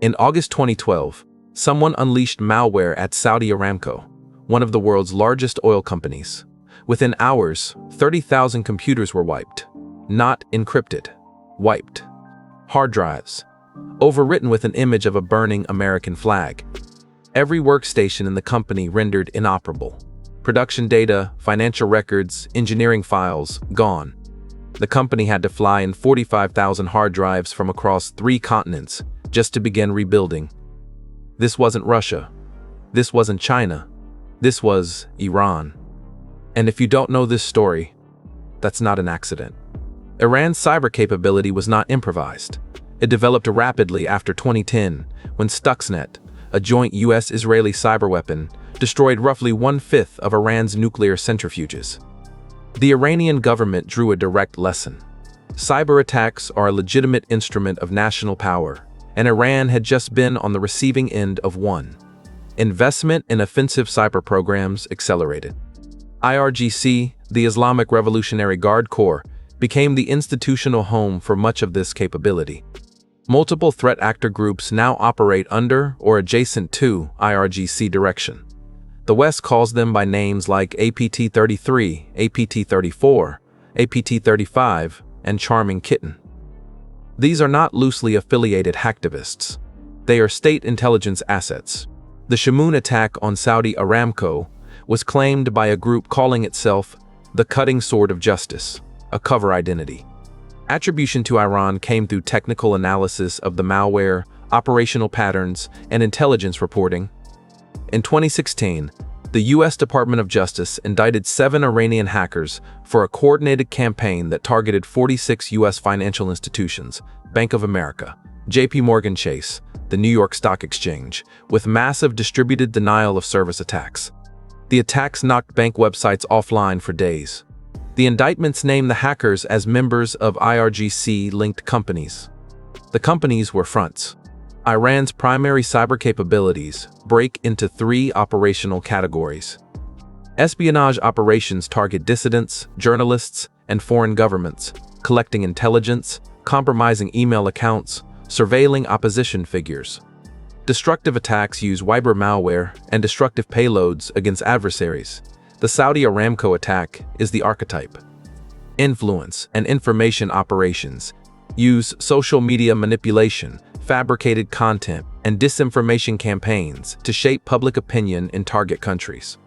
In August 2012, someone unleashed malware at Saudi Aramco, one of the world's largest oil companies. Within hours, 30,000 computers were wiped. Not encrypted. Wiped. Hard drives. Overwritten with an image of a burning American flag. Every workstation in the company rendered inoperable. Production data, financial records, engineering files, gone. The company had to fly in 45,000 hard drives from across 3 continents just to begin rebuilding. This wasn't Russia. This wasn't China. This was Iran. And if you don't know this story, that's not an accident. Iran's cyber capability was not improvised. It developed rapidly after 2010, when Stuxnet, a joint US-Israeli cyber weapon, destroyed roughly 1/5 of Iran's nuclear centrifuges. The Iranian government drew a direct lesson. Cyber attacks are a legitimate instrument of national power, and Iran had just been on the receiving end of one. Investment in offensive cyber programs accelerated. IRGC, the Islamic Revolutionary Guard Corps, became the institutional home for much of this capability. Multiple threat actor groups now operate under or adjacent to IRGC direction. The West calls them by names like APT-33, APT-34, APT-35, and Charming Kitten. These are not loosely affiliated hacktivists. They are state intelligence assets. The Shamoon attack on Saudi Aramco was claimed by a group calling itself the Cutting Sword of Justice, a cover identity. Attribution to Iran came through technical analysis of the malware, operational patterns, and intelligence reporting. In 2016, the U.S. Department of Justice indicted 7 Iranian hackers for a coordinated campaign that targeted 46 U.S. financial institutions, Bank of America, J.P. Morgan Chase, the New York Stock Exchange, with massive distributed denial of service attacks. The attacks knocked bank websites offline for days. The indictments named the hackers as members of IRGC-linked companies. The companies were fronts. Iran's primary cyber capabilities break into 3 operational categories. Espionage operations target dissidents, journalists, and foreign governments, collecting intelligence, compromising email accounts, surveilling opposition figures. Destructive attacks use wiper malware and destructive payloads against adversaries. The Saudi Aramco attack is the archetype. Influence and information operations use social media manipulation, fabricated content, and disinformation campaigns to shape public opinion in target countries.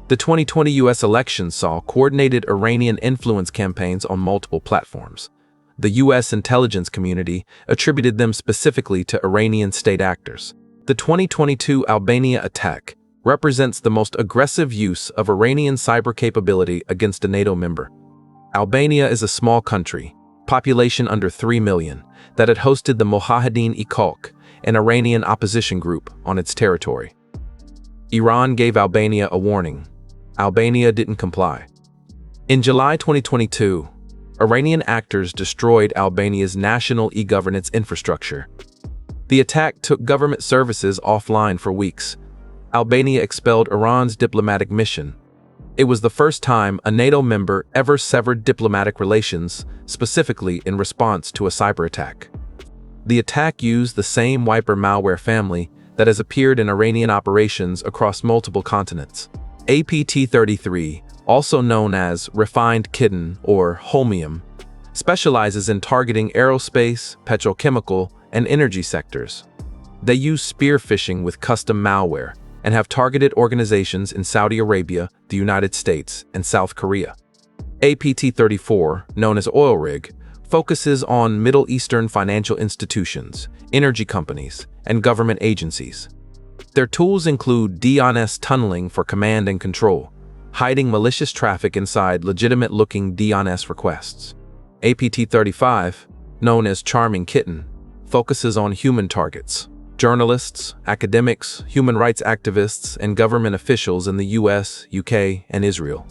The 2020 U.S. election saw coordinated Iranian influence campaigns on multiple platforms. The U.S. intelligence community attributed them specifically to Iranian state actors. The 2022 Albania Attack represents the most aggressive use of Iranian cyber capability against a NATO member. Albania is a small country, population under 3 million, that had hosted the Mojahedin-e-Khalq, an Iranian opposition group, on its territory. Iran gave Albania a warning. Albania didn't comply. In July 2022, Iranian actors destroyed Albania's national e-governance infrastructure. The attack took government services offline for weeks. Albania expelled Iran's diplomatic mission. It was the first time a NATO member ever severed diplomatic relations, specifically in response to a cyber attack. The attack used the same wiper malware family that has appeared in Iranian operations across multiple continents. APT-33, also known as Refined Kitten or Holmium, specializes in targeting aerospace, petrochemical, and energy sectors. They use spear phishing with custom malware and have targeted organizations in Saudi Arabia, the United States, and South Korea. APT-34, known as Oil Rig, focuses on Middle Eastern financial institutions, energy companies, and government agencies. Their tools include DNS tunneling for command and control, hiding malicious traffic inside legitimate-looking DNS requests. APT-35, known as Charming Kitten, focuses on human targets, journalists, academics, human rights activists, and government officials in the US, UK, and Israel.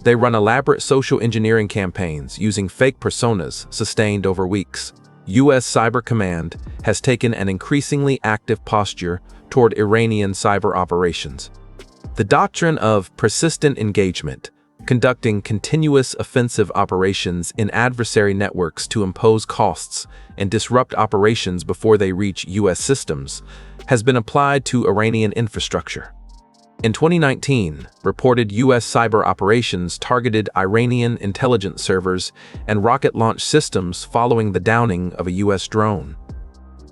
They run elaborate social engineering campaigns using fake personas sustained over weeks. US Cyber Command has taken an increasingly active posture toward Iranian cyber operations. The doctrine of persistent engagement, conducting continuous offensive operations in adversary networks to impose costs and disrupt operations before they reach U.S. systems, has been applied to Iranian infrastructure. In 2019, reported U.S. cyber operations targeted Iranian intelligence servers and rocket launch systems following the downing of a U.S. drone.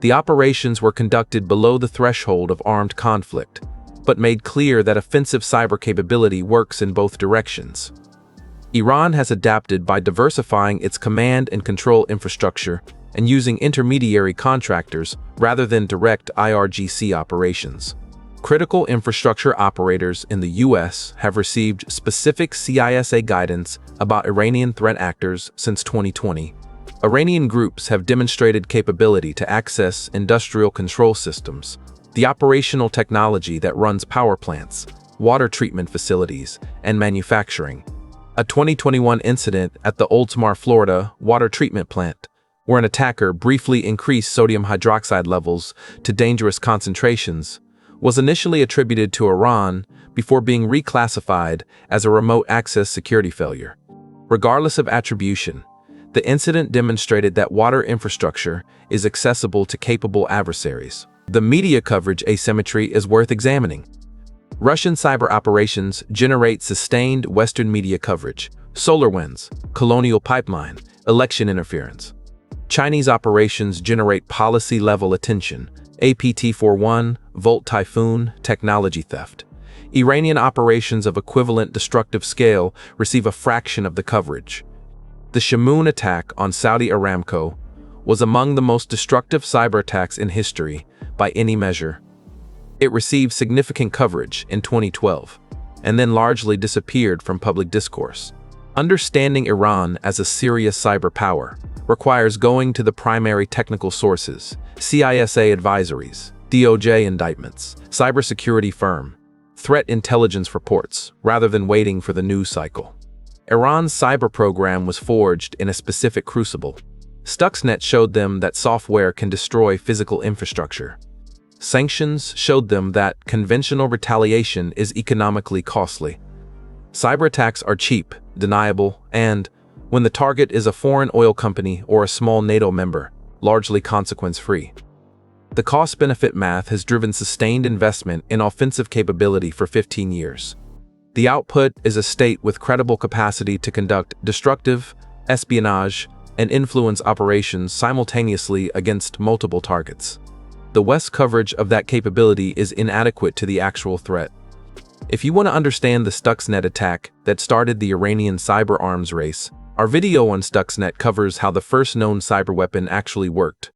The operations were conducted below the threshold of armed conflict, but made clear that offensive cyber capability works in both directions. Iran has adapted by diversifying its command and control infrastructure and using intermediary contractors rather than direct IRGC operations. Critical infrastructure operators in the U.S. have received specific CISA guidance about Iranian threat actors since 2020. Iranian groups have demonstrated capability to access industrial control systems, the operational technology that runs power plants, water treatment facilities, and manufacturing. A 2021 incident at the Oldsmar, Florida, water treatment plant, where an attacker briefly increased sodium hydroxide levels to dangerous concentrations, was initially attributed to Iran before being reclassified as a remote access security failure. Regardless of attribution, the incident demonstrated that water infrastructure is accessible to capable adversaries. The media coverage asymmetry is worth examining. Russian cyber operations generate sustained Western media coverage: SolarWinds, Colonial Pipeline, election interference. Chinese operations generate policy-level attention: APT-41, Volt Typhoon, technology theft. Iranian operations of equivalent destructive scale receive a fraction of the coverage. The Shamoon attack on Saudi Aramco was among the most destructive cyber attacks in history by any measure. It received significant coverage in 2012 and then largely disappeared from public discourse. Understanding Iran as a serious cyber power requires going to the primary technical sources: CISA advisories, DOJ indictments, cybersecurity firm, threat intelligence reports, rather than waiting for the news cycle. Iran's cyber program was forged in a specific crucible. Stuxnet showed them that software can destroy physical infrastructure. Sanctions showed them that conventional retaliation is economically costly. Cyber attacks are cheap, deniable, and, when the target is a foreign oil company or a small NATO member, largely consequence-free. The cost-benefit math has driven sustained investment in offensive capability for 15 years. The output is a state with credible capacity to conduct destructive, espionage, and influence operations simultaneously against multiple targets. The West's coverage of that capability is inadequate to the actual threat. If you want to understand the Stuxnet attack that started the Iranian cyber arms race, our video on Stuxnet covers how the first known cyber weapon actually worked.